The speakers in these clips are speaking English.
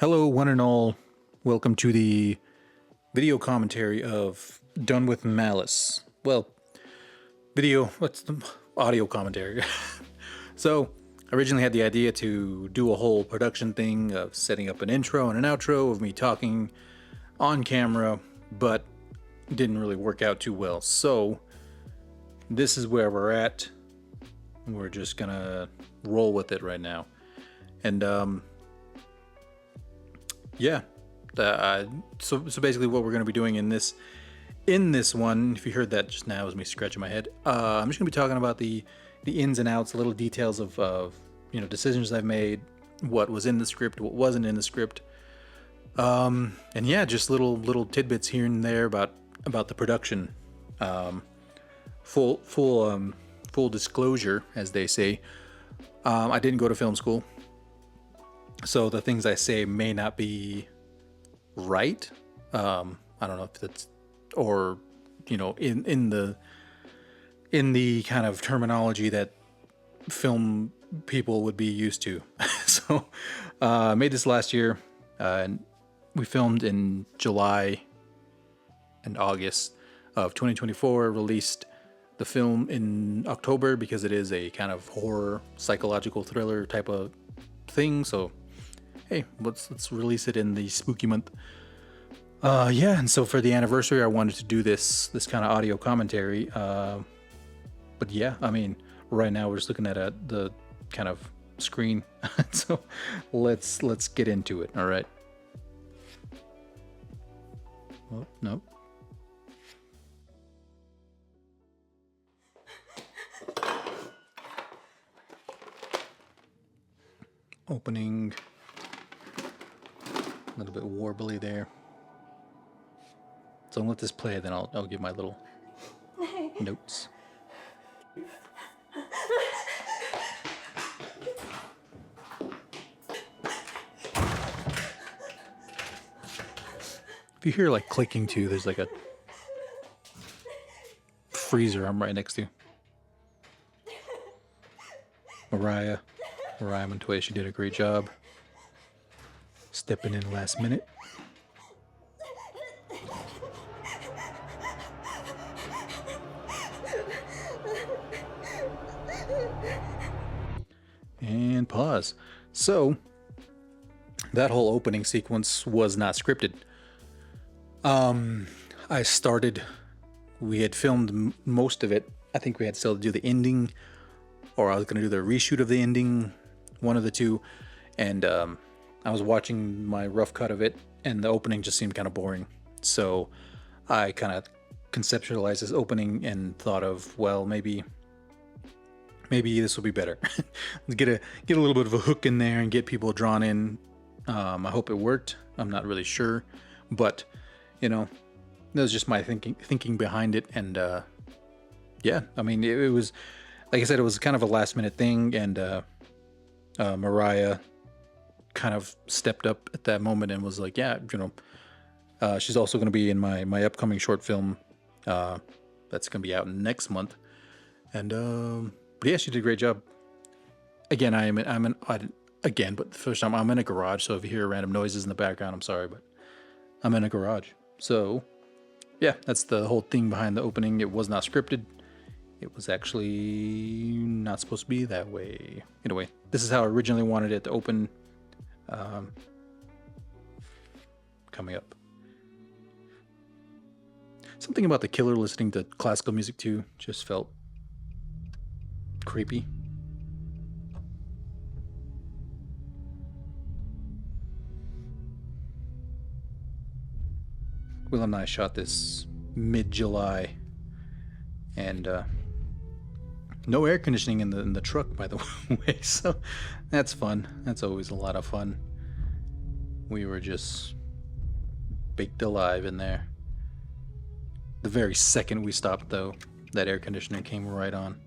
Hello, one and all. Welcome to the video commentary of Done with Malice. Well, what's the audio commentary? So, I originally had the idea to do a whole production thing of setting up an intro and an outro of me talking on camera, but didn't really work out too well. So, this is where we're at. We're just gonna roll with it right now. And, yeah. So basically what we're going to be doing in this one, if you heard that just now, was me scratching my head. I'm just going to be talking about the ins and outs, little details of decisions I've made, what was in the script, what wasn't in the script, and yeah, just little tidbits here and there about the production. Full disclosure, as they say, I didn't go to film school. So the things I say may not be right. I don't know if that's, or in the kind of terminology that film people would be used to. So I made this last year, and we filmed in July and August of 2024. Released the film in October because it is a kind of horror psychological thriller type of thing. So hey, let's release it in the spooky month. Yeah, and so for the anniversary, I wanted to do this kind of audio commentary. But yeah, I mean, right now we're just looking at the kind of screen. So let's get into it. All right. Oh, no. Opening. A little bit warbly there. So I'll let this play, then I'll give my little notes. If you hear like clicking too, there's like a freezer I'm right next to. Mariah Montoya, she did a great job stepping in last minute. And pause. So that whole opening sequence was not scripted. We had filmed most of it. I think we had still to do the ending, or I was going to do the reshoot of the ending, one of the two. And I was watching my rough cut of it, and the opening just seemed kind of boring. So I kind of conceptualized this opening and thought of, well, maybe this will be better. get a little bit of a hook in there and get people drawn in. I hope it worked. I'm not really sure, but that was just my thinking behind it. And yeah, I mean, it was, like I said, it was kind of a last minute thing, and Mariah kind of stepped up at that moment and was like, yeah, she's also going to be in my upcoming short film that's going to be out next month. And but yeah, she did a great job. Again, but the first time I'm in a garage, so if you hear random noises in the background, I'm sorry, but I'm in a garage. So yeah, that's the whole thing behind the opening. It was not scripted. It was actually not supposed to be that way. Anyway, this is how I originally wanted it to open. Coming up. Something about the killer listening to classical music too just felt creepy. Will and I shot this mid-July, and no air conditioning in the truck, by the way, so that's fun. That's always a lot of fun. We were just baked alive in there. The very second we stopped, though, that air conditioner came right on.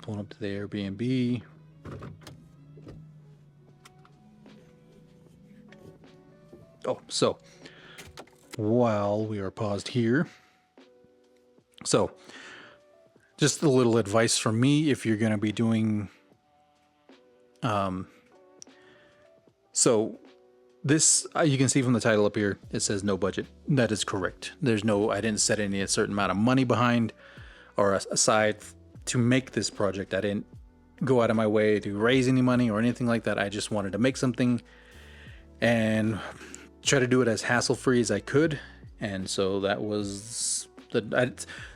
Pulling up to the Airbnb. Oh, so while we are paused here, so just a little advice from me if you're going to be doing So this, you can see from the title up here, it says no budget. That is correct. There's no, I didn't set any a certain amount of money behind or aside to make this project. I didn't go out of my way to raise any money or anything like that. I just wanted to make something and try to do it as hassle-free as I could. And so that was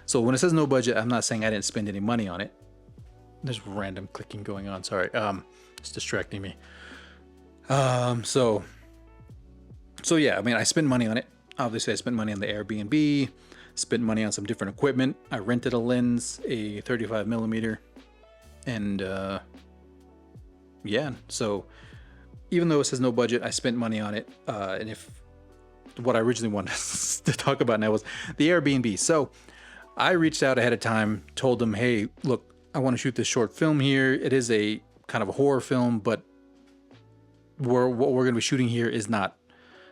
so when it says no budget, I'm not saying I didn't spend any money on it. There's random clicking going on. Sorry. It's distracting me. So yeah, I mean, I spent money on it. Obviously I spent money on the Airbnb, spent money on some different equipment. I rented a lens, a 35 millimeter, and yeah, so even though it says no budget, I spent money on it. And if what I originally wanted to talk about now was the Airbnb. So I reached out ahead of time, told them, hey, look, I want to shoot this short film here. It is a kind of a horror film, but what we're going to be shooting here is not,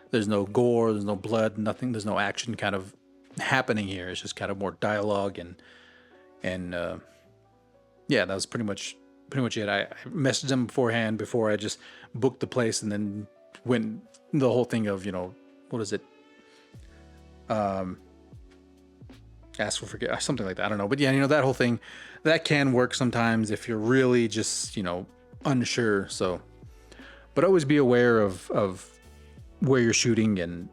there's no gore, there's no blood, nothing, there's no action kind of happening here. It's just kind of more dialogue and yeah, that was pretty much it. I messaged them beforehand before I just booked the place, and then went the whole thing of, what is it? Ask for forget, something like that. I don't know. But yeah, that whole thing, that can work sometimes if you're really just, unsure. So, but always be aware of where you're shooting, and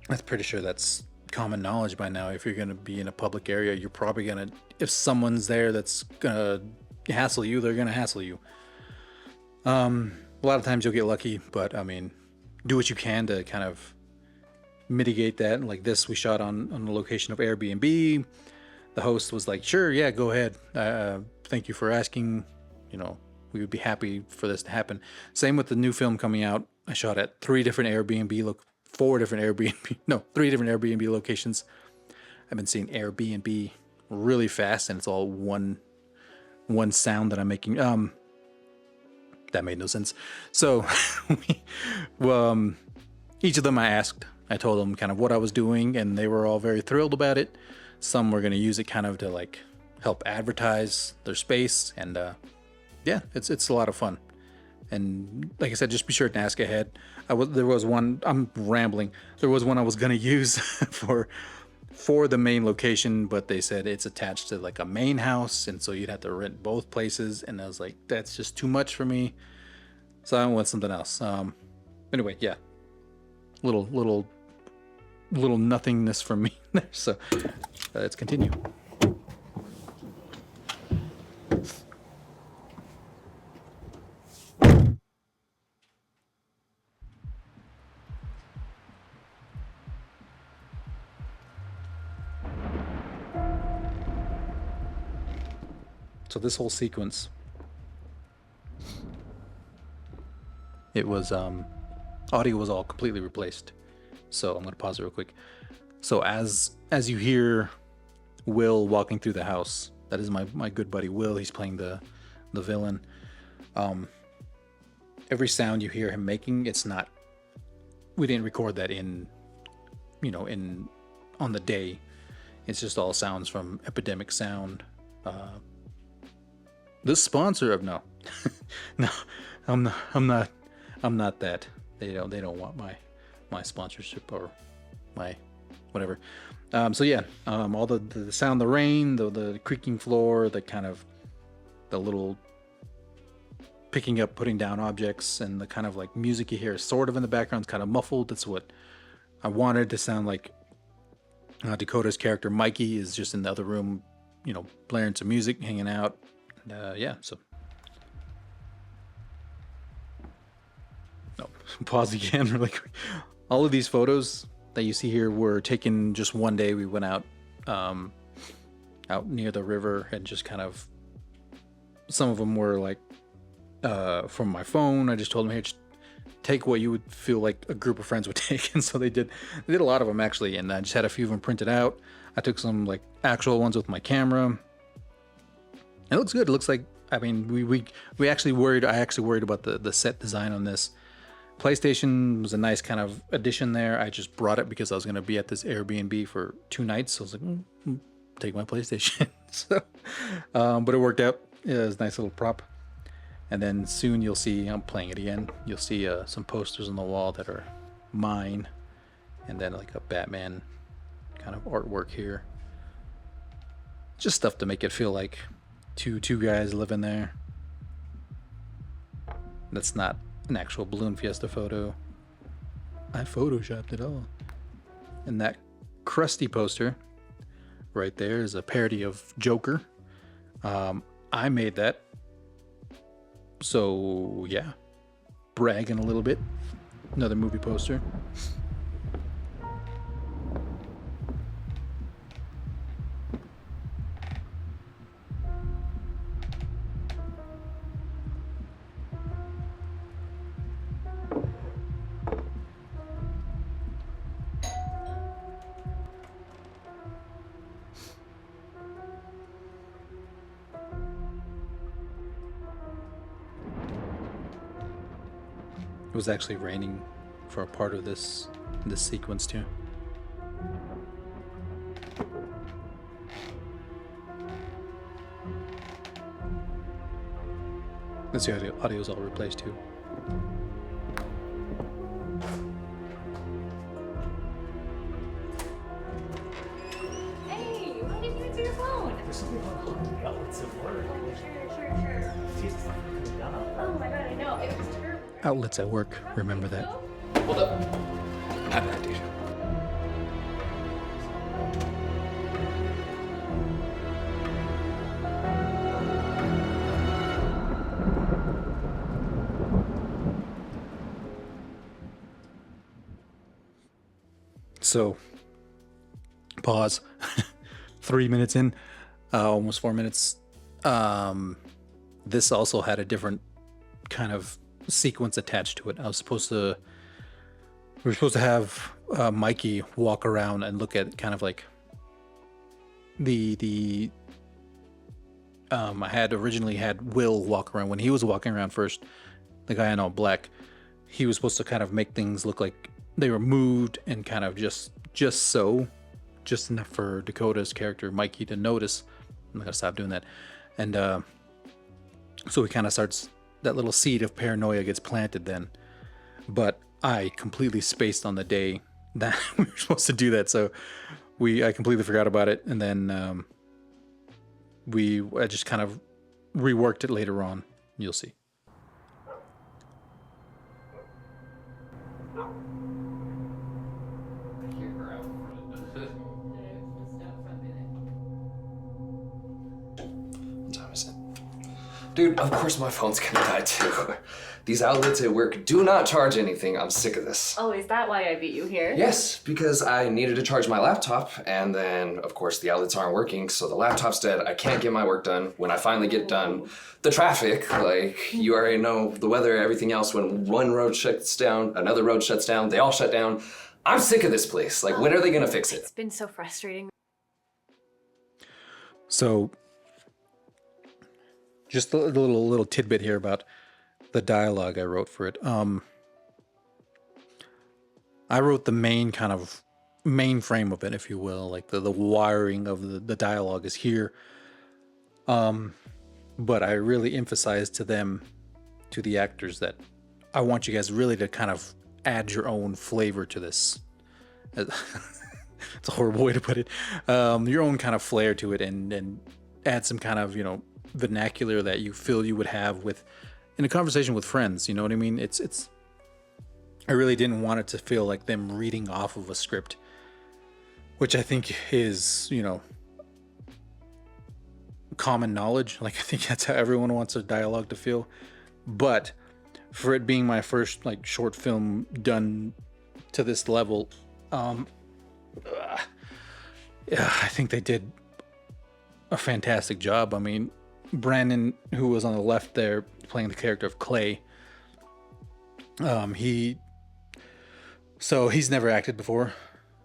I'm pretty sure that's common knowledge by now. If you're going to be in a public area, you're probably going to, if someone's there that's going to hassle you, they're going to hassle you. A lot of times you'll get lucky, but I mean, do what you can to kind of mitigate that. Like this, we shot on the location of Airbnb. The host was like, sure, yeah, go ahead. Thank you for asking. We would be happy for this to happen. Same with the new film coming out. I shot at three different Airbnb locations. I've been seeing Airbnb really fast, and it's all one sound that I'm making. That made no sense. So, each of them I asked. I told them kind of what I was doing, and they were all very thrilled about it. Some were going to use it kind of to like help advertise their space, and yeah, it's a lot of fun. And like I said, just be sure to ask ahead. There was one, I'm rambling. There was one I was going to use for the main location, but they said it's attached to like a main house, and so you'd have to rent both places. And I was like, that's just too much for me. So I went something else. Anyway, yeah, little nothingness from me there. So let's continue. So this whole sequence, it was audio was all completely replaced. So I'm gonna pause it real quick. So as you hear Will walking through the house, that is my good buddy Will. He's playing the villain. Every sound you hear him making, it's not. We didn't record that in on the day. It's just all sounds from Epidemic Sound. The sponsor of no, I'm not that. They don't want my sponsorship or my whatever. So yeah, all the sound, the rain, the creaking floor, the kind of the little picking up, putting down objects, and the kind of like music you hear sort of in the background, kind of muffled. That's what I wanted to sound like. Dakota's character Mikey is just in the other room, blaring some music, hanging out. Yeah, so pause again really quick. All of these photos that you see here were taken just one day. We went out near the river, and just kind of, some of them were like from my phone. I just told them, hey, just take what you would feel like a group of friends would take. And so they did a lot of them actually, and I just had a few of them printed out. I took some like actual ones with my camera. It looks good. It looks like, I mean, I actually worried about the set design on this. PlayStation was a nice kind of addition there. I just brought it because I was going to be at this Airbnb for 2 nights. So I was like, take my PlayStation. So, but it worked out. It was a nice little prop. And then soon you'll see, I'm playing it again, you'll see some posters on the wall that are mine, and then like a Batman kind of artwork here. Just stuff to make it feel like two guys living there. That's not an actual Balloon Fiesta photo. I photoshopped it all. And that crusty poster right there is a parody of Joker. I made that. So yeah, bragging a little bit. Another movie poster. It was actually raining for a part of this sequence too. Let's see, audio's all replaced too. Hey, why didn't you answer your phone? There's something on the outlets at work. Sure. Oh my god, I know. It was terrible. Outlets at work, remember that. Hold up. Not bad, dude. So, pause. 3 minutes in, almost 4 minutes. This also had a different kind of sequence attached to it. We were supposed to have Mikey walk around and look at kind of like I had originally had Will walk around when he was walking around first, the guy in all black. He was supposed to kind of make things look like they were moved and kind of just enough for Dakota's character Mikey to notice. I'm not gonna stop doing that. And so he kind of starts, that little seed of paranoia gets planted then. But I completely spaced on the day that we were supposed to do that, so I completely forgot about it, and then I just kind of reworked it later on. You'll see. What time is it? Dude, of course my phone's gonna die too. These outlets at work do not charge anything. I'm sick of this. Oh, is that why I beat you here? Yes, because I needed to charge my laptop, and then, of course, the outlets aren't working, so the laptop's dead. I can't get my work done. When I finally get done, the traffic, like, you already know, the weather, everything else, when one road shuts down, another road shuts down, they all shut down. I'm sick of this place. Like, when are they gonna fix it? It's been so frustrating. So, just a little tidbit here about the dialogue I wrote for it. I wrote the main frame of it, if you will, like the wiring of the dialogue is here. But I really emphasized to the actors, that I want you guys really to kind of add your own flavor to this. It's a horrible way to put it. Your own kind of flair to it, and add some kind of, vernacular that you feel you would have in a conversation with friends. You know what I mean? It's I really didn't want it to feel like them reading off of a script, which I think is, common knowledge. Like, I think that's how everyone wants a dialogue to feel. But for it being my first short film done to this level, yeah, I think they did a fantastic job. I mean, Brandon, who was on the left there playing the character of Clay, he's never acted before.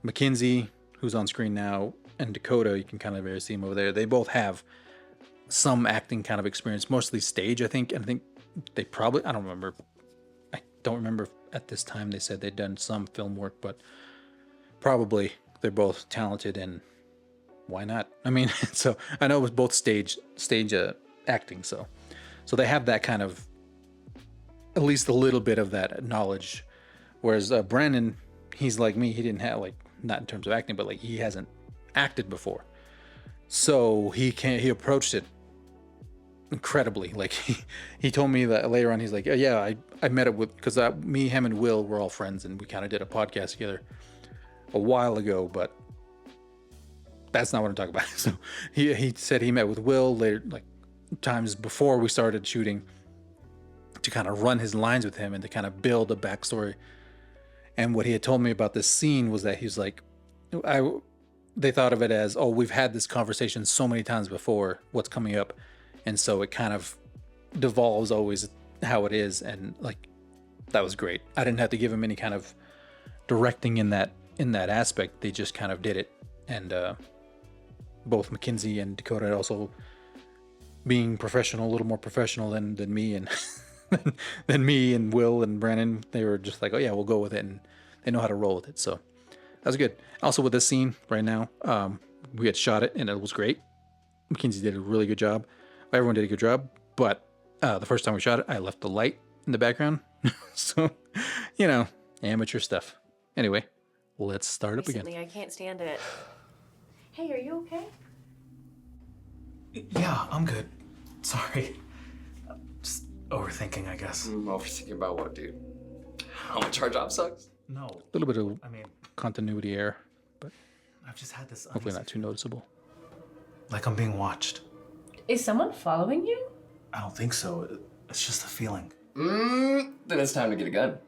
Mackenzie, who's on screen now, and Dakota, you can kind of see him over there. They both have some acting kind of experience, mostly stage, I think. And I think they probably, I don't remember if at this time they said they'd done some film work, but probably they're both talented, and why not? I mean, so I know it was both stage acting, so they have that kind of at least a little bit of that knowledge. Whereas Brandon, he's like me. He didn't have like, not in terms of acting, but like he hasn't acted before. So he approached it incredibly. Like he told me that later on, he's like, yeah, I met it with, because me, him, and Will were all friends, and we kind of did a podcast together a while ago, but that's not what I'm talking about. So he said he met with Will later, like times before we started shooting, to kind of run his lines with him and to kind of build a backstory. And what he had told me about this scene was that he's like, they thought of it as, oh, we've had this conversation so many times before, what's coming up. And so it kind of devolves always how it is. And like, that was great. I didn't have to give him any kind of directing in that aspect. They just kind of did it. And both Mackenzie and Dakota also being professional, a little more professional than me and than me and Will and Brandon, they were just like, oh yeah, we'll go with it, and they know how to roll with it. So that was good. Also with this scene right now, we had shot it and it was great. Mackenzie did a really good job. Everyone did a good job, but the first time we shot it, I left the light in the background. So, you know, amateur stuff. Anyway, let's start up again. I can't stand it. Hey, are you okay? Yeah, I'm good. Sorry. Just overthinking, I guess. Overthinking about what, dude? How much our job sucks? No. A little bit of I mean, continuity error, but I've just had this hopefully not too noticeable. like I'm being watched. Is someone following you? I don't think so. It's just a feeling. Then it's time to get a gun.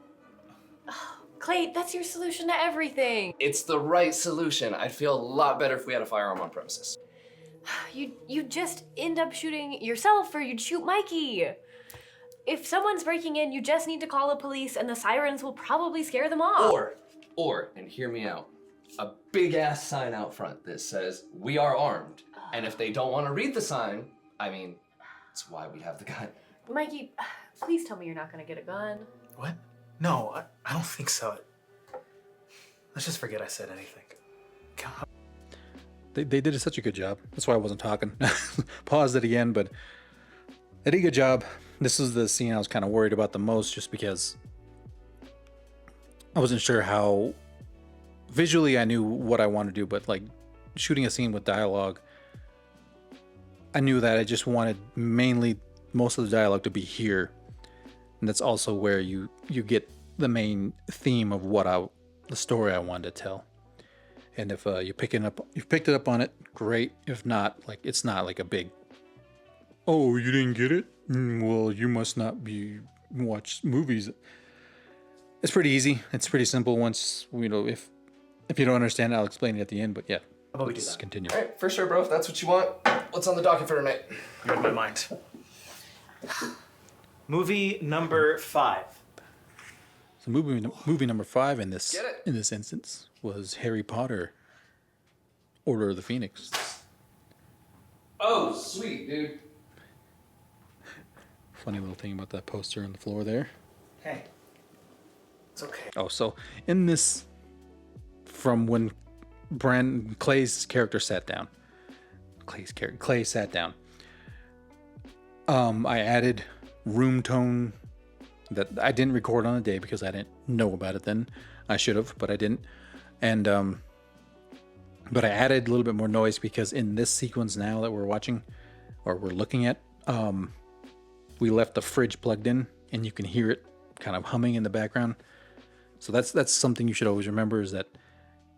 Clay, that's your solution to everything. It's the right solution. I'd feel a lot better if we had a firearm on premises. You'd just end up shooting yourself, or you'd shoot Mikey. If someone's breaking in, you just need to call the police and the sirens will probably scare them off. Or, and hear me out, a big ass sign out front that says, "We are armed." And if they don't want to read the sign, I mean, it's why we have the gun. Mikey, please tell me you're not gonna get a gun. What? No, I don't think so. Let's just forget I said anything. God. They did such a good job. That's why I wasn't talking. Paused it again, but they did a good job. This is the scene I was kind of worried about the most, just because I wasn't sure how visually I knew what I wanted to do, but like shooting a scene with dialogue, I knew that I just wanted mainly most of the dialogue to be here. And that's also where you get the main theme of the story I wanted to tell. And if you've picked it up on it, great. If not, like, it's not like a big, oh, you didn't get it? Well, you must not watch movies. It's pretty easy. It's pretty simple. Once, if you don't understand, I'll explain it at the end. But yeah, How about we do let's that? continue. All right, for sure, bro. If that's what you want, what's on the docket for tonight? You read my mind. Movie number 5. So movie number 5 in this Get it. in this instance was Harry Potter, Order of the Phoenix. Oh, sweet, dude. Funny little thing about that poster on the floor there. Hey. It's okay. Oh, so in this, from when Clay's character sat down, Clay sat down, I added room tone that I didn't record on the day because I didn't know about it then. I should have, but I didn't. And but I added a little bit more noise because in this sequence now that we're watching or we're looking at, we left the fridge plugged in and you can hear it kind of humming in the background. So that's something you should always remember, is that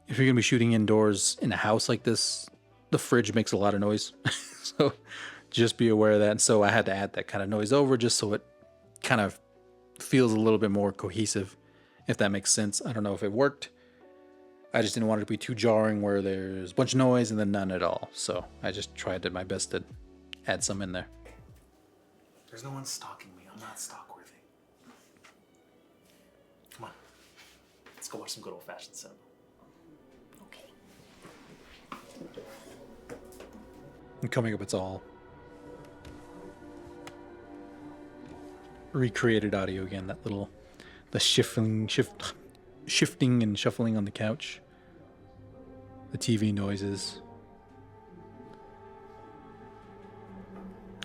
if you're gonna be shooting indoors in a house like this, the fridge makes a lot of noise. So just be aware of that. And so I had to add that kind of noise over just so it kind of feels a little bit more cohesive, if that makes sense. I don't know if it worked. I just didn't want it to be too jarring where there's a bunch of noise and then none at all. So I just tried my best to add some in there. There's no one stalking me. I'm not stalk-worthy. Come on. Let's go watch some good old-fashioned cinema. Okay. And coming up, it's all recreated audio again. The shifting and shuffling on the couch, the TV noises.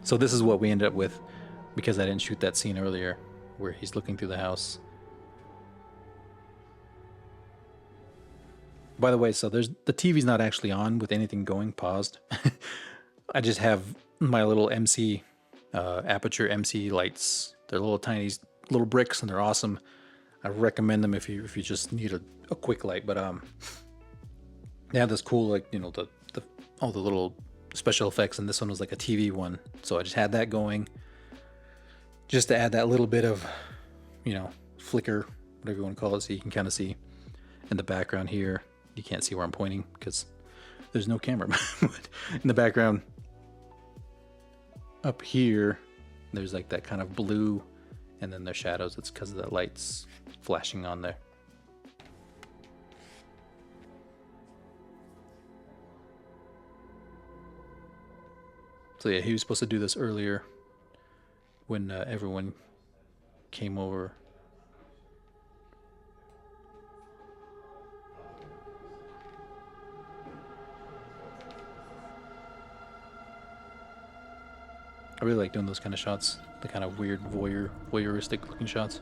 So this is what we ended up with because I didn't shoot that scene earlier. where he's looking through the house. By the way, so the TV's not actually on with anything going, paused. I just have my little MC, aperture MC lights. They're little tiny little bricks, and they're awesome. I recommend them if you just need a quick light. But they have this cool, like, you know, the all the little special effects, and this one was like a TV one. So I just had that going, just to add that little bit of, you know, flicker, whatever you want to call it, so you can kind of see in the background here. You can't see where I'm pointing because there's no camera. But in the background up here, there's like that kind of blue, and then there's shadows. It's because of the lights flashing on there. So yeah, he was supposed to do this earlier when everyone came over. I really like doing those kind of shots, the kind of weird voyeuristic looking shots.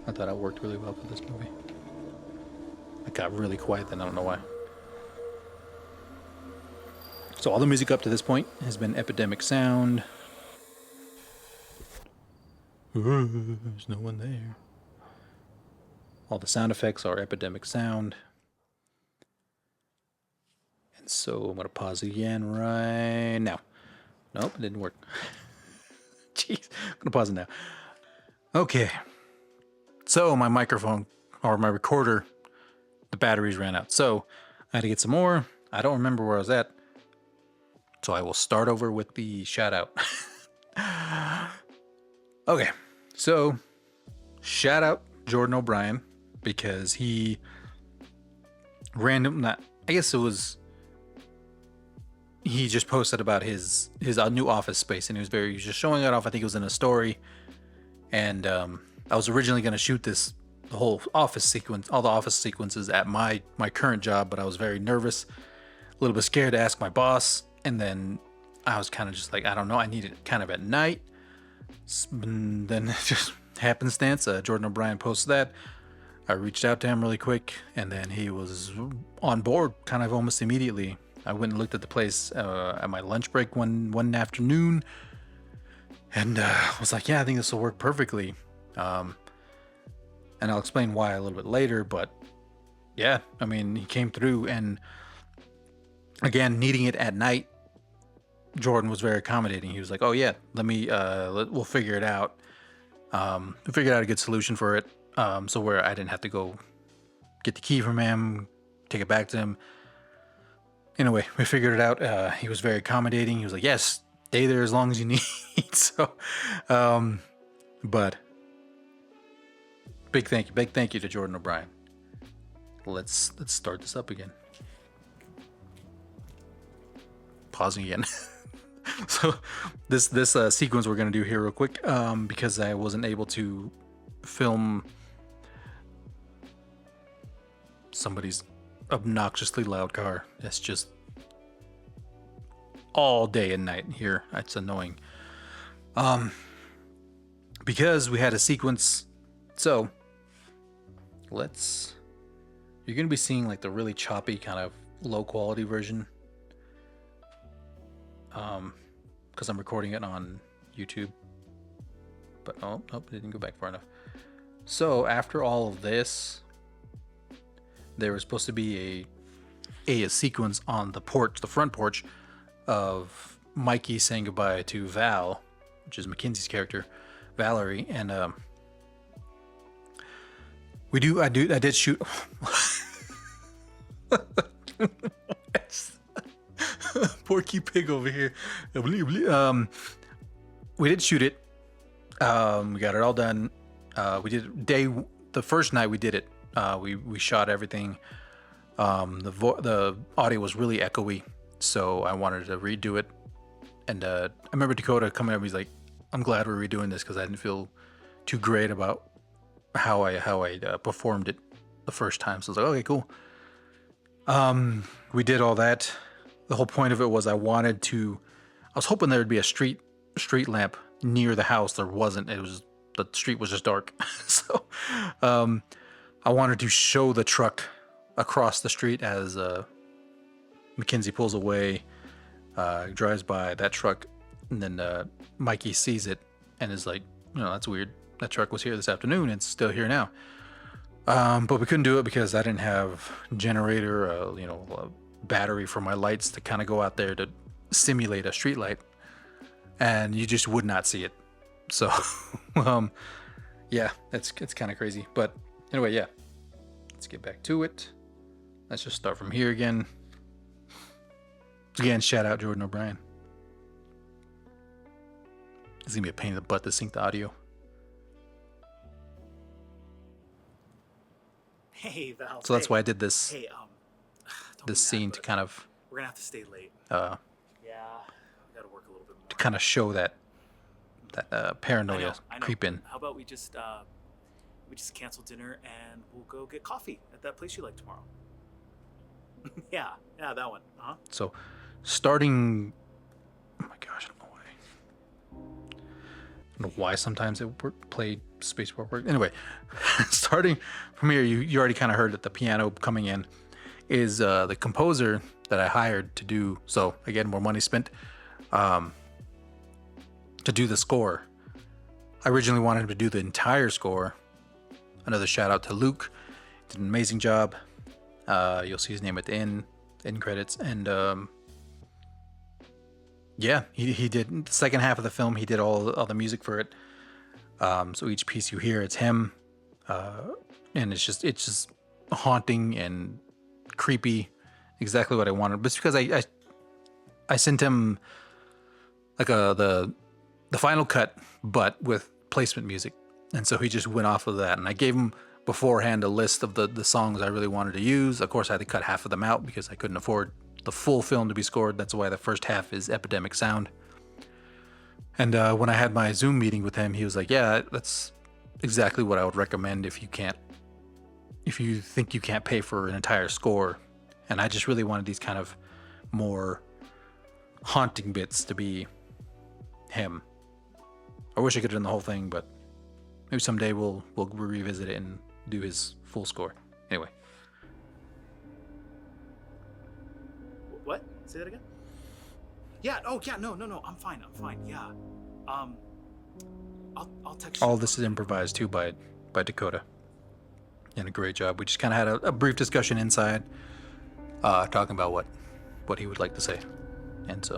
I thought it worked really well for this movie. It got really quiet then, I don't know why. So all the music up to this point has been epidemic sound. There's no one there. All the sound effects are epidemic sound. And so I'm going to pause again right now. Nope, it didn't work. Jeez, I'm going to pause it now. Okay. So my microphone, or my recorder, the batteries ran out. So I had to get some more. I don't remember where I was at. So I will start over with the shout out. Okay. So shout out Jordan O'Brien, because he he just posted about his new office space, and he was just showing it off. I think it was in a story. And I was originally going to shoot the whole office sequence, all the office sequences at my current job, but I was very nervous, a little bit scared to ask my boss. And then I was kind of just like, I don't know, I need it kind of at night. And then just happenstance, Jordan O'Brien posted that. I reached out to him really quick, and then he was on board kind of almost immediately. I went and looked at the place at my lunch break one afternoon, and was like, yeah, I think this will work perfectly. And I'll explain why a little bit later, but yeah, I mean, he came through, and again, needing it at night, Jordan was very accommodating. He was like, oh yeah, we'll figure it out. We figured out a good solution for it. So where I didn't have to go get the key from him, take it back to him. Anyway, we figured it out. He was very accommodating. He was like, yes, stay there as long as you need. So, but big thank you to Jordan O'Brien. Let's start this up again. Pausing again. So this sequence we're gonna do here real quick, because I wasn't able to film somebody's obnoxiously loud car. It's just all day and night here. It's annoying. Because we had a sequence. So you're gonna be seeing like the really choppy kind of low quality version. Because I'm recording it on YouTube. But it didn't go back far enough. So after all of this, there was supposed to be a sequence on the porch, the front porch, of Mikey saying goodbye to Val, which is Mackenzie's character, Valerie, and I did shoot. Porky Pig over here. We did shoot it. We got it all done. We did the first night we did it. We shot everything. The audio was really echoey, so I wanted to redo it. And I remember Dakota coming up. He's like, "I'm glad we're redoing this because I didn't feel too great about how I performed it the first time." So I was like, "Okay, cool." We did all that. The whole point of it was I was hoping there would be a street lamp near the house. There wasn't. It was the street was just dark. So I wanted to show the truck across the street as Mackenzie pulls away, drives by that truck, and then Mikey sees it and is like, that's weird. That truck was here this afternoon. It's still here now. But we couldn't do it because I didn't have generator, a battery for my lights to kind of go out there to simulate a street light, and you just would not see it. So, yeah, it's kind of crazy. But anyway, yeah, let's get back to it. Let's just start from here again. Again, shout out Jordan O'Brien. It's gonna be a pain in the butt to sync the audio. Hey, Val. So that's why I did this Hey, this scene to kind of we're gonna have to stay late. uh Yeah, we gotta work a little bit more. to kind of show that paranoia I know. creep in. How about we just cancel dinner and we'll go get coffee at that place you like tomorrow? yeah, that one. So starting, oh my gosh, I don't know why. I don't know why sometimes it play spacebar work. Anyway, starting from here, you already kind of heard that the piano coming in is the composer that I hired to do. So again, more money spent to do the score. I originally wanted him to do the entire score. Another shout out to Luke, did an amazing job. You'll see his name at the end credits, and yeah, he did the second half of the film. He did all the music for it. So each piece you hear, it's him, and it's just haunting and creepy. Exactly what I wanted. But it's because I sent him like the final cut, but with placement music, and so he just went off of that. And I gave him beforehand a list of the songs I really wanted to use. Of course, I had to cut half of them out because I couldn't afford the full film to be scored. That's why the first half is Epidemic Sound. And when I had my Zoom meeting with him, he was like, yeah, that's exactly what I would recommend if you think you can't pay for an entire score. And I just really wanted these kind of more haunting bits to be him. I wish I could have done the whole thing, but maybe someday we'll revisit it and do his full score. Anyway. What? Say that again? Yeah. Oh, yeah. No. I'm fine. Yeah. I'll text you. All this is improvised too by Dakota. And a great job. We just kind of had a brief discussion inside, talking about what he would like to say, and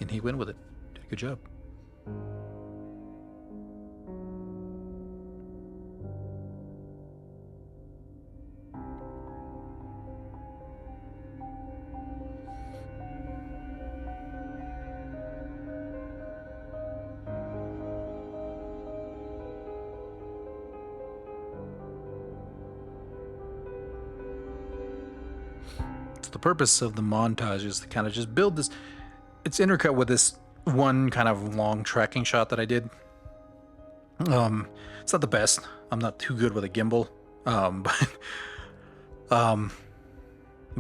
he went with it. Did a good job. The purpose of the montage is to kind of just build this. It's intercut with this one kind of long tracking shot that I did. It's not the best. I'm not too good with a gimbal. But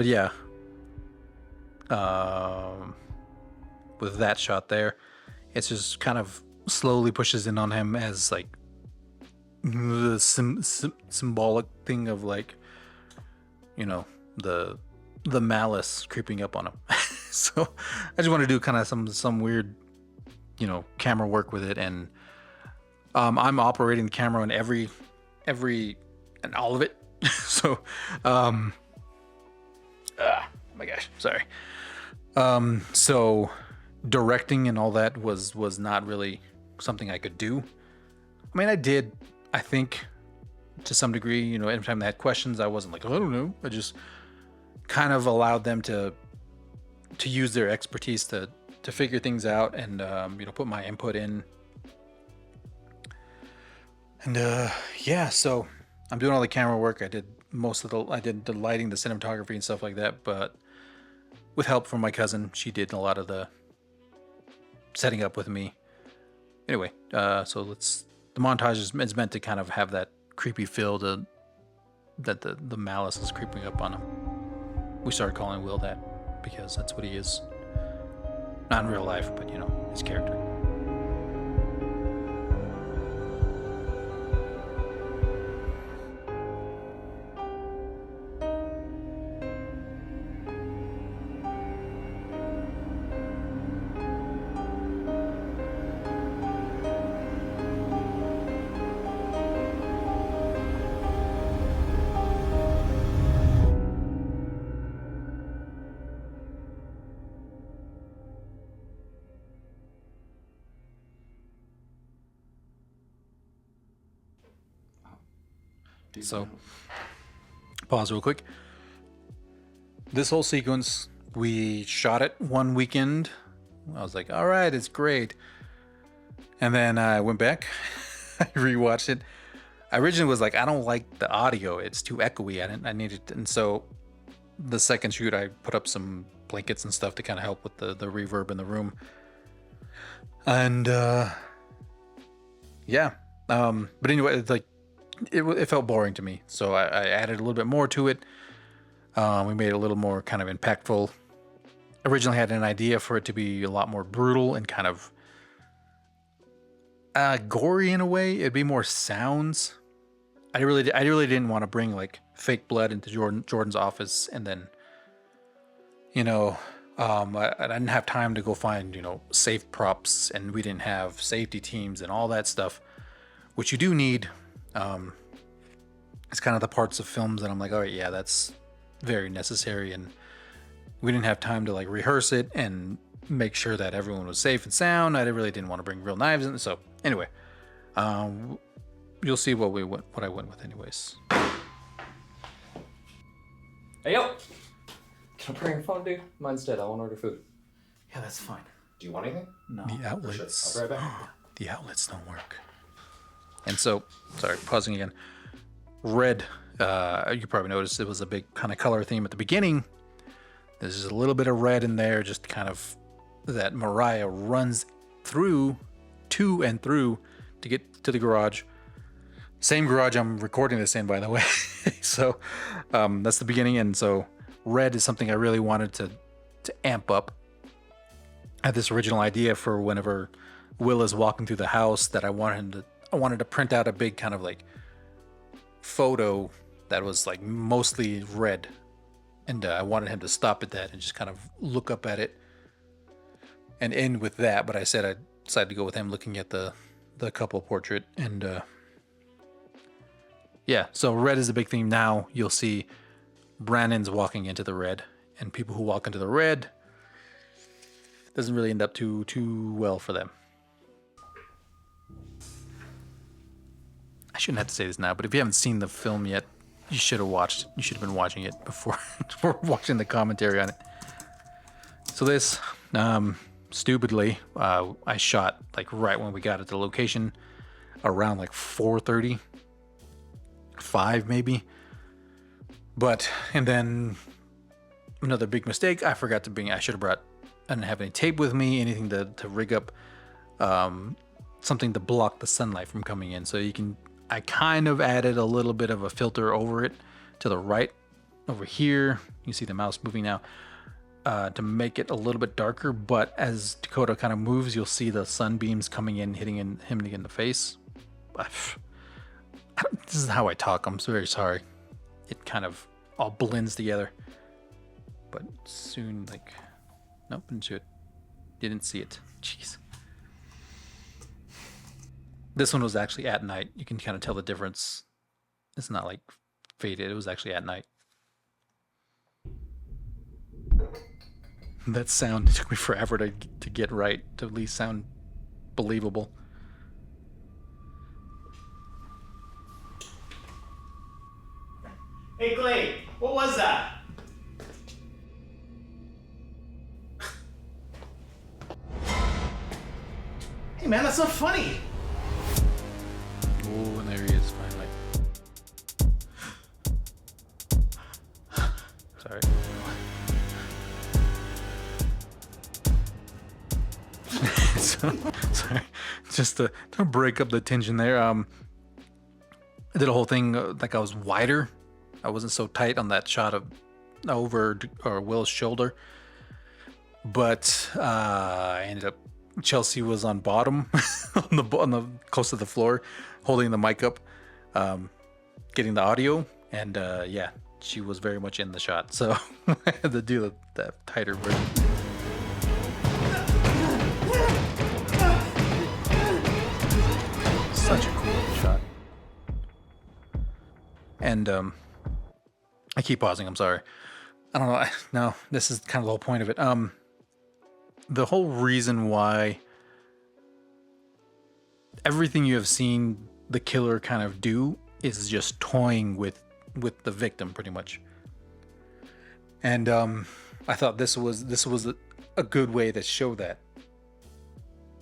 yeah. With that shot there, it's just kind of slowly pushes in on him as like the symbolic thing of like, the malice creeping up on him. So I just want to do kind of some weird, camera work with it, and I'm operating the camera in every and all of it. So oh my gosh, sorry. So directing and all that was not really something I could do. I mean, I think to some degree, every time they had questions, I wasn't like, I don't know. I just kind of allowed them to use their expertise to figure things out and put my input in. And yeah, so I'm doing all the camera work. I did the lighting, the cinematography and stuff like that, but with help from my cousin, she did a lot of the setting up with me. Anyway, so the montage is meant to kind of have that creepy feel that the malice is creeping up on him. We started calling Will that because that's what he is. Not in real life, but his character. So, pause real quick. This whole sequence, we shot it one weekend. I was like, all right, it's great. And then I went back, I rewatched it. I originally was like, I don't like the audio. It's too echoey. I needed, and so the second shoot, I put up some blankets and stuff to kind of help with the reverb in the room. And yeah, but anyway, it's like it felt boring to me, so I added a little bit more to it. We made it a little more kind of impactful. Originally had an idea for it to be a lot more brutal and kind of gory in a way. It'd be more sounds. I really didn't want to bring like fake blood into Jordan's office, and then, you know, I didn't have time to go find, you know, safe props, and we didn't have safety teams and all that stuff, which you do need. It's kind of the parts of films that I'm like, all right, yeah, that's very necessary, and we didn't have time to like rehearse it and make sure that everyone was safe and sound. I really didn't want to bring real knives in. So anyway, you'll see what I went with anyways. Hey, yo! Can I bring your phone, dude? Mine's dead. I want to order food. Yeah, that's fine. Do you want anything? No. The outlets. I'll be right back. The outlets don't work. And so, sorry, pausing again. Red, you probably noticed it was a big kind of color theme at the beginning. There's just a little bit of red in there, just kind of that Mariah runs to get to the garage. Same garage I'm recording this in, by the way. So that's the beginning. And so red is something I really wanted to amp up. I had this original idea for whenever Will is walking through the house that I wanted to print out a big kind of like photo that was like mostly red. And I wanted him to stop at that and just kind of look up at it and end with that. But I said I decided to go with him looking at the couple portrait. And yeah, so red is the big theme now. You'll see Brandon's walking into the red, and people who walk into the red doesn't really end up too well for them. I shouldn't have to say this now, but if you haven't seen the film yet, you should have been watching it before watching the commentary on it. So this, stupidly, I shot like right when we got at the location, around like 4:30, 5 maybe. And then another big mistake, I didn't have any tape with me, anything to rig up something to block the sunlight from coming in. So I kind of added a little bit of a filter over it to the right over here. You see the mouse moving now to make it a little bit darker. But as Dakota kind of moves, you'll see the sunbeams coming in, hitting him in the face. This is how I talk. I'm so very sorry. It kind of all blends together. But soon, like, nope, didn't see it. Jeez. This one was actually at night. You can kind of tell the difference. It's not like faded. It was actually at night. That sound, it took me forever to get right, to at least sound believable. Hey, Clay, what was that? Hey, man, that's not funny. Oh, and there he is finally. Sorry. Sorry. Just to break up the tension there. I did a whole thing like I was wider. I wasn't so tight on that shot of over Will's shoulder. But I ended up. Chelsea was on bottom, on the close to the floor, holding the mic up, getting the audio, and yeah, she was very much in the shot. So I had to do that tighter version. Such a cool shot. And I keep pausing. I'm sorry. I don't know. No, this is kind of the whole point of it. The whole reason why everything you have seen the killer kind of do is just toying with the victim pretty much. And I thought this was a good way to show that.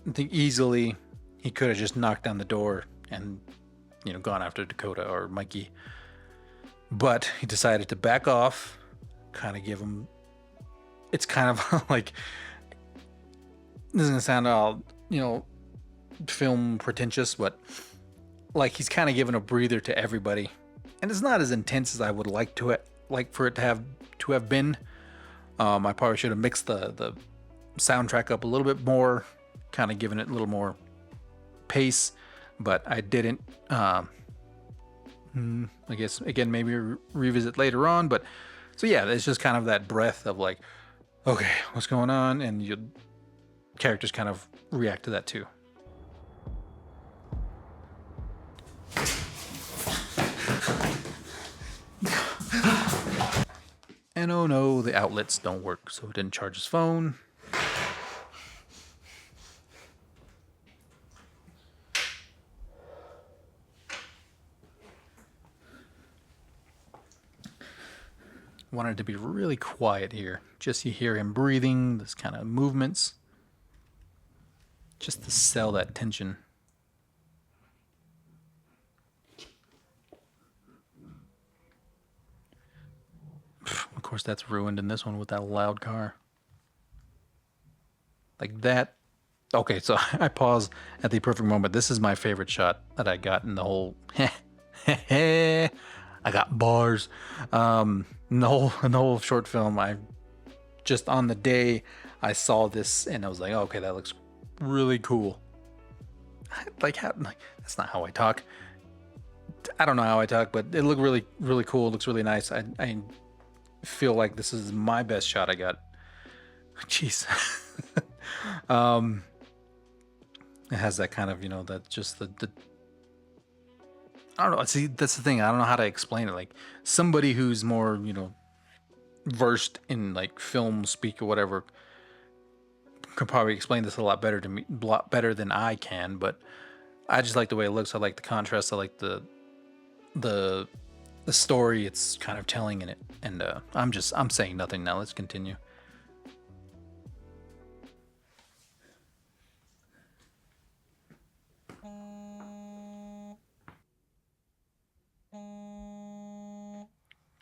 I think easily he could have just knocked down the door and, you know, gone after Dakota or Mikey. But he decided to back off, kind of give him. It's kind of like, this is gonna sound all, you know, film pretentious, but like he's kind of giving a breather to everybody, and it's not as intense as I would like for it to have been. I probably should have mixed the soundtrack up a little bit more, kind of giving it a little more pace, but I didn't. I guess again maybe revisit later on, but so yeah, it's just kind of that breath of like, okay, what's going on, and your characters kind of react to that too. And oh no, the outlets don't work, so it didn't charge his phone. Wanted it to be really quiet here. Just you hear him breathing, this kind of movements. Just to sell that tension. Of course, that's ruined in this one with that loud car. Like that. Okay, so I pause at the perfect moment. This is my favorite shot that I got in the whole. I got bars. In the whole short film, I just on the day I saw this and I was like, oh, okay, that looks really cool. Like that's not how I talk. I don't know how I talk, but it looked really, really cool. It looks really nice. I feel like this is my best shot I got. Jeez. It has that kind of, you know, that just the I don't know. See, that's the thing. I don't know how to explain it. Like somebody who's more, you know, versed in like film speak or whatever could probably explain this a lot better to me, a lot better than I can. But I just like the way it looks. I like the contrast. I like the story it's kind of telling in it. And I'm saying nothing now. Let's continue.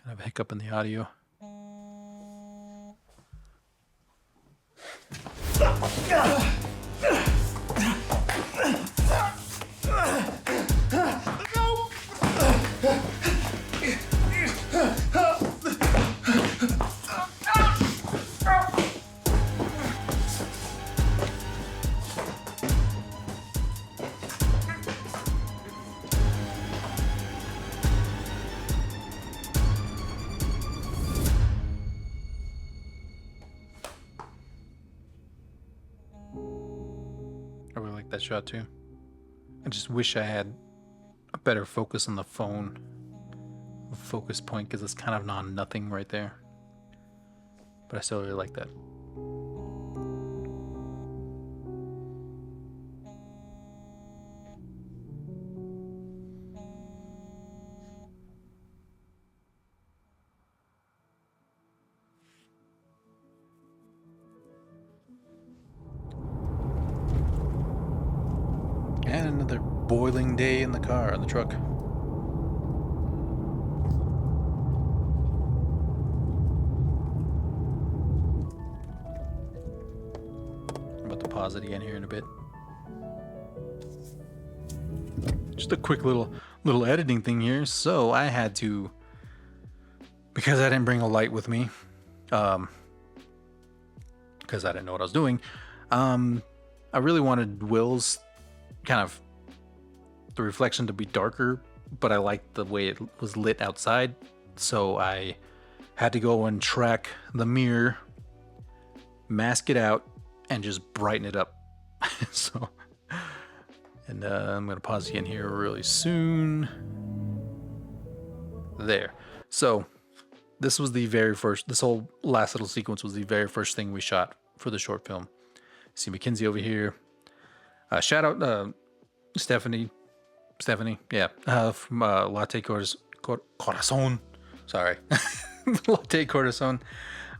Kind of a hiccup in the audio. I really like that shot too. I just wish I had a better focus on the phone, a focus point, because it's kind of nothing right there. But I still really like that. And another boiling day in the car, in the truck. I'm about to pause it again here in a bit. Just a quick little editing thing here. So I had to, because I didn't bring a light with me, because I didn't know what I was doing. I really wanted Will's kind of the reflection to be darker, but I liked the way it was lit outside, so I had to go and track the mirror, mask it out, and just brighten it up. So, and I'm gonna pause again here really soon. There. So this was the very first, this whole last little sequence was the very first thing we shot for the short film. See Mackenzie over here. Shout out Stephanie Stephanie, yeah, from Latte Corazon. Sorry, Latte Corazon.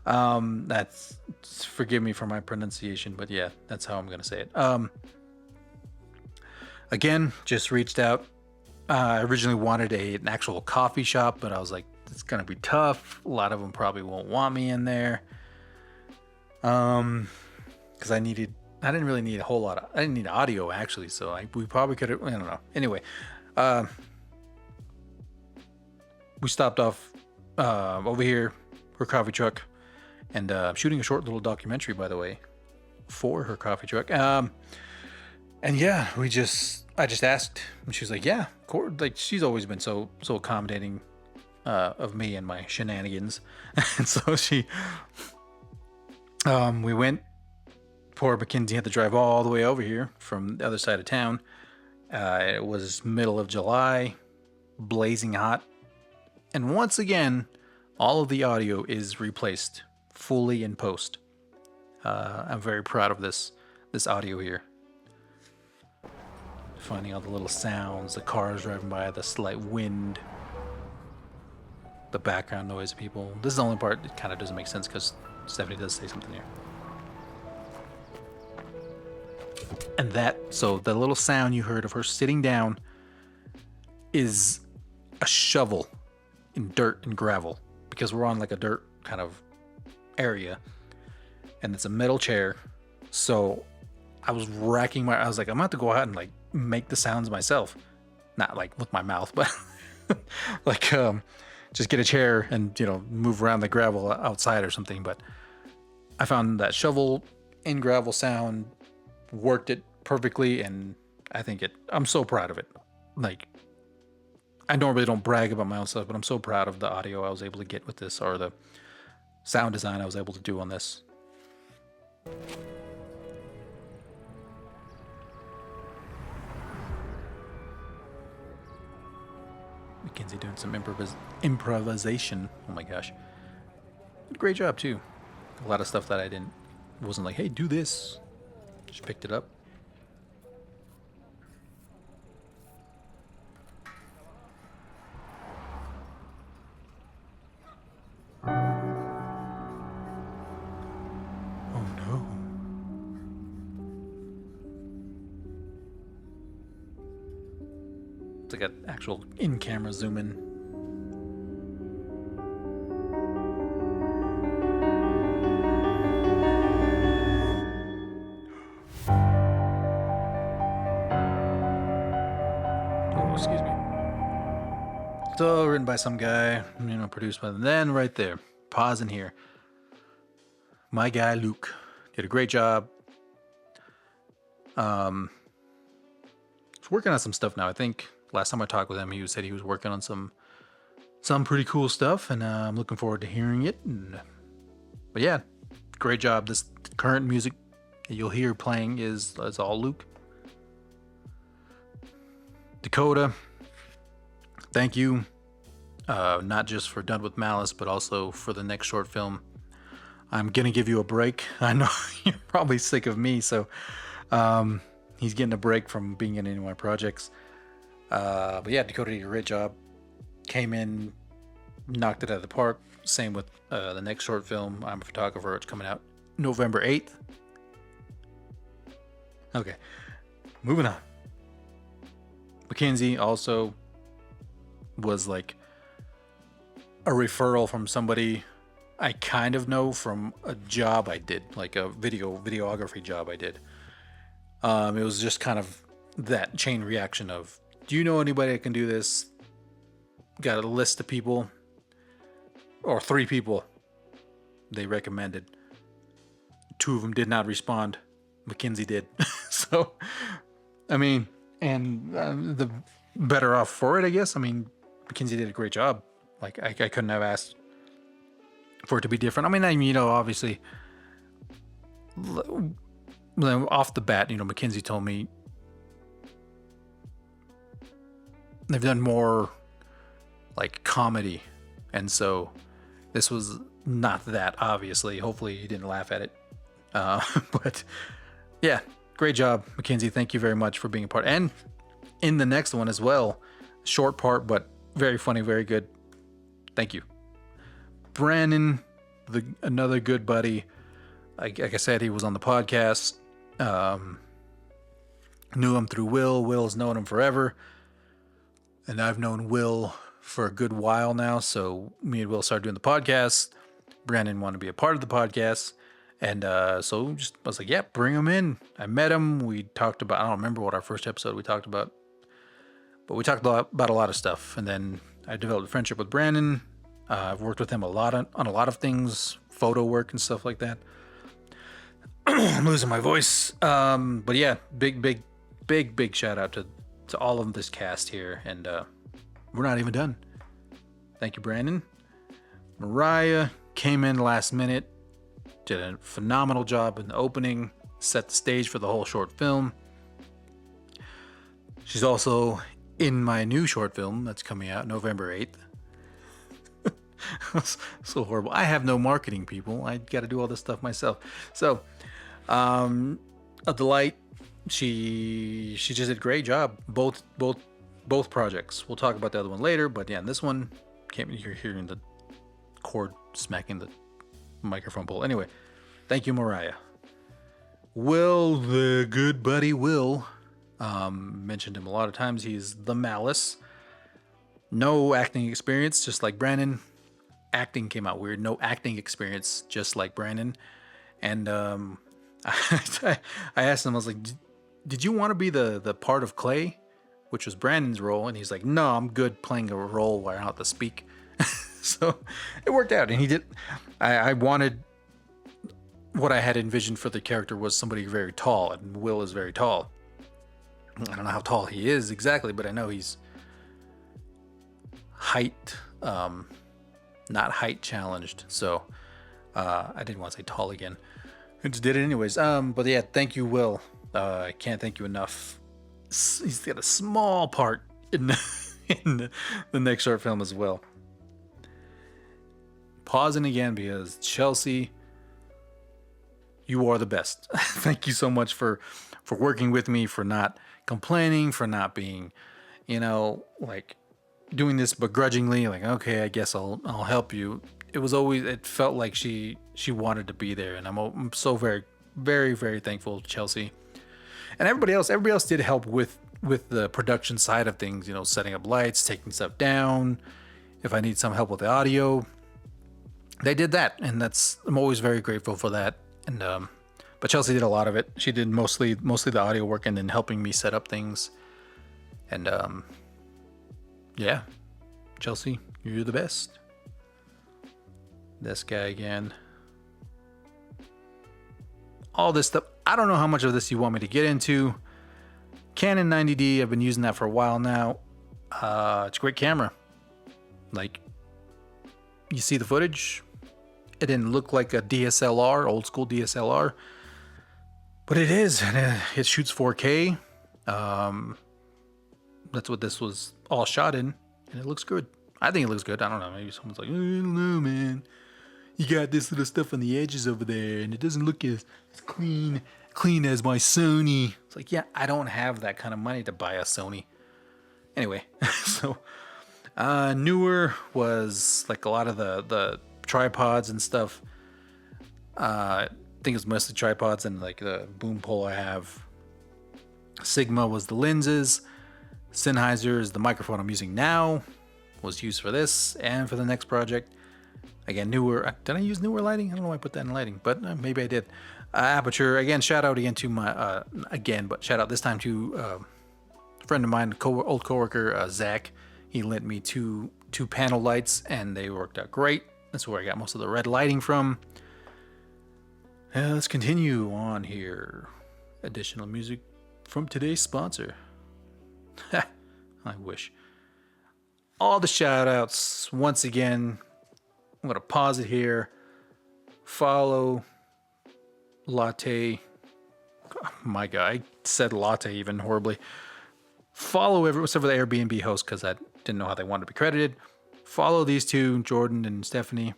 That's forgive me for my pronunciation, but yeah, that's how I'm gonna say it. Again, just reached out. I originally wanted an actual coffee shop, but I was like, it's gonna be tough. A lot of them probably won't want me in there. Because I didn't really need a whole lot. I didn't need audio actually, so we probably could have. I don't know. Anyway, we stopped off over here, her coffee truck, and shooting a short little documentary, by the way, for her coffee truck. And yeah, I just asked, and she was like, yeah, like she's always been so accommodating of me and my shenanigans, and so we went. Poor Mackenzie had to drive all the way over here from the other side of town. It was middle of July, blazing hot. And once again, all of the audio is replaced fully in post. I'm very proud of this audio here. Finding all the little sounds, the cars driving by, the slight wind, the background noise of people. This is the only part that kind of doesn't make sense because Stephanie does say something here. And so the little sound you heard of her sitting down is a shovel in dirt and gravel, because we're on like a dirt kind of area, and it's a metal chair. So I was I was like, I'm gonna have to go out and like make the sounds myself, not like with my mouth, but like just get a chair and move around the gravel outside or something. But I found that shovel in gravel sound worked it perfectly, and I'm so proud of it. Like, I normally don't brag about my own stuff, but I'm so proud of the audio I was able to get with this, or the sound design I was able to do on this. Mackenzie doing some improvisation. Oh my gosh. Did a great job too. A lot of stuff that wasn't like, hey, do this. Just picked it up. Oh no. It's like an actual in-camera zoom in. Excuse me. So written by some guy, produced by them. Then right there, pause in here. My guy Luke did a great job. He's working on some stuff now. I think last time I talked with him, he said he was working on some pretty cool stuff, and I'm looking forward to hearing it. But yeah, great job. This current music you'll hear playing is all Luke. Dakota, thank you, not just for Done with Malice, but also for the next short film. I'm gonna give you a break. I know you're probably sick of me, so he's getting a break from being in any of my projects. But yeah, Dakota did a great job. Came in, knocked it out of the park. Same with the next short film. I'm a photographer. It's coming out November 8th. Okay, moving on. Mackenzie also was like a referral from somebody I kind of know from a job I did, like a videography job I did. It was just kind of that chain reaction of, do you know anybody that can do this? Got a list of people, or 3 people they recommended. 2 of them did not respond. Mackenzie did. So, I mean, and the better off for it, I guess. I mean, Mackenzie did a great job. Like, I couldn't have asked for it to be different. I mean, obviously, off the bat, Mackenzie told me they've done more like comedy, and so this was not that, obviously. Hopefully you didn't laugh at it. But yeah, great job, Mackenzie. Thank you very much for being a part. And in the next one as well. Short part, but very funny, very good. Thank you. Brandon, another good buddy. Like I said, he was on the podcast. Knew him through Will. Will's known him forever. And I've known Will for a good while now. So me and Will started doing the podcast. Brandon wanted to be a part of the podcast. And so just I was like, yeah, bring him in. I met him. We talked about, I don't remember what our first episode we talked about. But we talked about a lot of stuff. And then I developed a friendship with Brandon. I've worked with him a lot on a lot of things, photo work and stuff like that. I'm losing my voice. But yeah, big shout out to all of this cast here. And we're not even done. Thank you, Brandon. Mariah came in last minute, did a phenomenal job in the opening, set the stage for the whole short film. She's also in my new short film that's coming out November 8th. So horrible. I have no marketing people. I got to do all this stuff myself. So, a delight. She just did a great job. Both projects. We'll talk about the other one later, but yeah, in this one, you're hearing the cord smacking the microphone pole. Anyway, thank you, Mariah. Will, the good buddy Will, mentioned him a lot of times. He's the Malice. No acting experience, just like Brandon. Acting came out weird. No acting experience, just like Brandon. And I asked him, I was like, did you want to be the part of Clay, which was Brandon's role? And he's like, no, I'm good playing a role where I don't have to speak. So it worked out. And he did. I wanted, what I had envisioned for the character was somebody very tall, and Will is very tall. I don't know how tall he is exactly, but I know he's height, not height challenged. So I didn't want to say tall again. I just did it anyways. But yeah, thank you, Will. I can't thank you enough. He's got a small part in the next short film as well. Pausing again because Chelsea, you are the best. Thank you so much for working with me, for not complaining, for not being, like doing this begrudgingly, like, okay, I guess I'll help you. It felt like she wanted to be there, and I'm so very, very, very thankful to Chelsea. And everybody else did help with the production side of things, setting up lights, taking stuff down. If I need some help with the audio, they did that, and I'm always very grateful for that. And but Chelsea did a lot of it. She did mostly the audio work, and then helping me set up things. And yeah, Chelsea, you're the best. This guy again. All this stuff. I don't know how much of this you want me to get into. Canon 90D, I've been using that for a while now. It's a great camera. Like, you see the footage. It didn't look like a DSLR, old school DSLR, but it is, and it shoots 4K. That's what this was all shot in, and it looks good. I think it looks good. I don't know. Maybe someone's like, I don't know, man. You got this little stuff on the edges over there, and it doesn't look as clean as my Sony. It's like, yeah, I don't have that kind of money to buy a Sony. Anyway, so newer was like a lot of the tripods and stuff. I think it's mostly tripods and like the boom pole I have. Sigma was the lenses. Sennheiser is the microphone I'm using now. Was used for this and for the next project. Again, newer. Did I use newer lighting? I don't know why I put that in lighting, but maybe I did. Aperture. Again, shout out again to my but shout out this time to a friend of mine, old coworker Zach. He lent me two panel lights, and they worked out great. That's where I got most of the red lighting from. Let's continue on here. Additional music from today's sponsor. I wish. All the shout outs. Once again, I'm going to pause it here. Follow Latte. Oh my God, I said Latte even horribly. Follow except for the Airbnb host because I didn't know how they wanted to be credited. Follow these two, Jordan and Stephanie.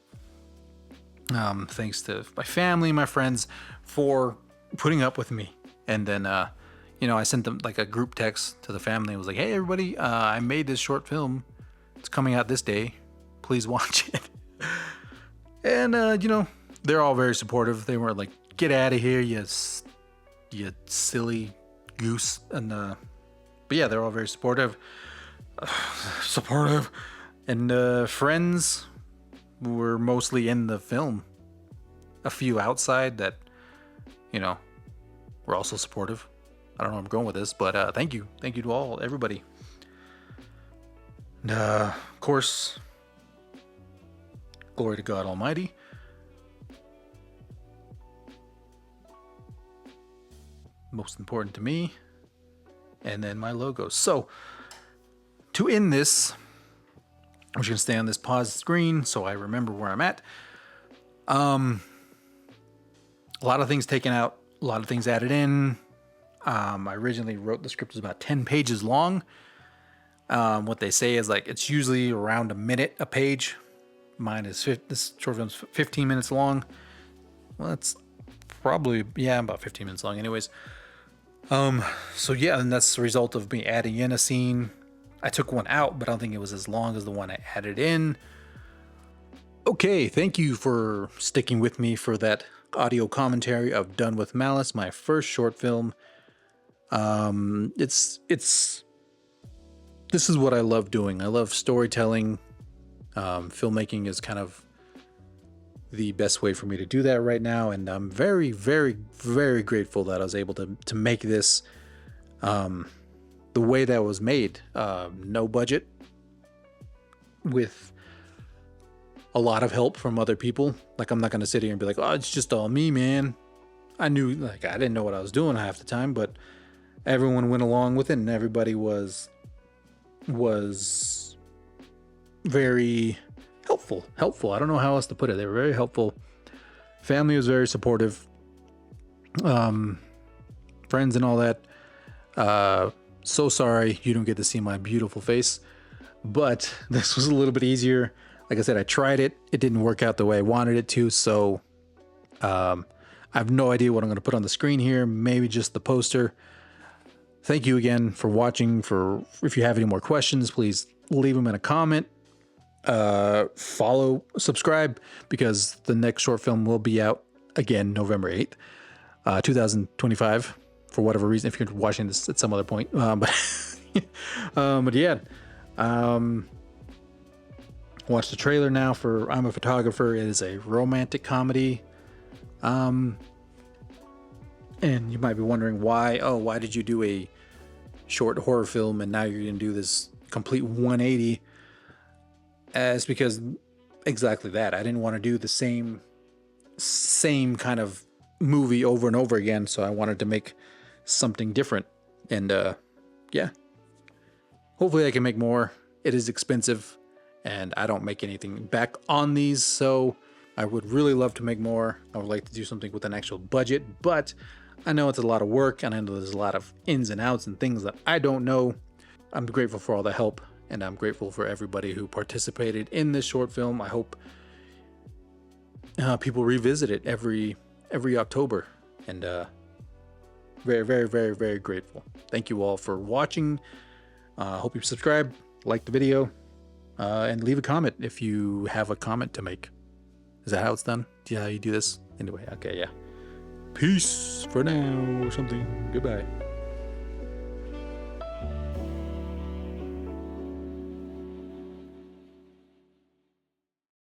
Thanks to my family, my friends, for putting up with me. And then, you know, I sent them like a group text to the family. It was like, hey, everybody, I made this short film. It's coming out this day. Please watch it. And, you know, they're all very supportive. They weren't like, get out of here, you silly goose. And, but yeah, they're all very supportive. And friends were mostly in the film. A few outside that, you know, were also supportive. I don't know where I'm going with this, but thank you. Thank you to everybody. And, of course, glory to God Almighty. Most important to me. And then my logo. So, to end this, I'm just going to stay on this pause screen so I remember where I'm at. A lot of things taken out, a lot of things added in. I originally wrote the script was about 10 pages long. What they say is like it's usually around a minute a page. Mine is this short film's 15 minutes long. Well, it's probably about 15 minutes long, anyways. So yeah, and that's the result of me adding in a scene. I took one out, but I don't think it was as long as the one I added in. Okay, thank you for sticking with me for that audio commentary of Done with Malice, my first short film. This is what I love doing. I love storytelling. Filmmaking is kind of the best way for me to do that right now, and I'm very, very, very grateful that I was able to make this the way that was made. No budget, with a lot of help from other people. Like, I'm not going to sit here and be like, oh, it's just all me, man. I didn't know what I was doing half the time, but everyone went along with it, and everybody was very helpful. I don't know how else to put it. They were very helpful. Family was very supportive. Friends and all that. So sorry you don't get to see my beautiful face, but this was a little bit easier. Like I said, I tried it. It didn't work out the way I wanted it to. So, I have no idea what I'm going to put on the screen here. Maybe just the poster. Thank you again for watching. If you have any more questions, please leave them in a comment. Subscribe, because the next short film will be out again November 8th, 2025, for whatever reason, if you're watching this at some other point. But yeah, watch the trailer now for I'm a Photographer. It is a romantic comedy. And you might be wondering why did you do a short horror film and now you're going to do this complete 180? It's because exactly that. I didn't want to do the same kind of movie over and over again, so I wanted to make something different. And yeah, hopefully I can make more. It is expensive, and I don't make anything back on these, so I would really love to make more. I would like to do something with an actual budget, but I know it's a lot of work, and I know there's a lot of ins and outs and things that I don't know. I'm grateful for all the help, and I'm grateful for everybody who participated in this short film. I hope people revisit it every October, and very, very, very, very grateful. Thank you all for watching. Hope you subscribe, like the video, and leave a comment if you have a comment to make. Is that how it's done? Yeah, you do this? Anyway, okay, yeah. Peace for now, or something. Goodbye.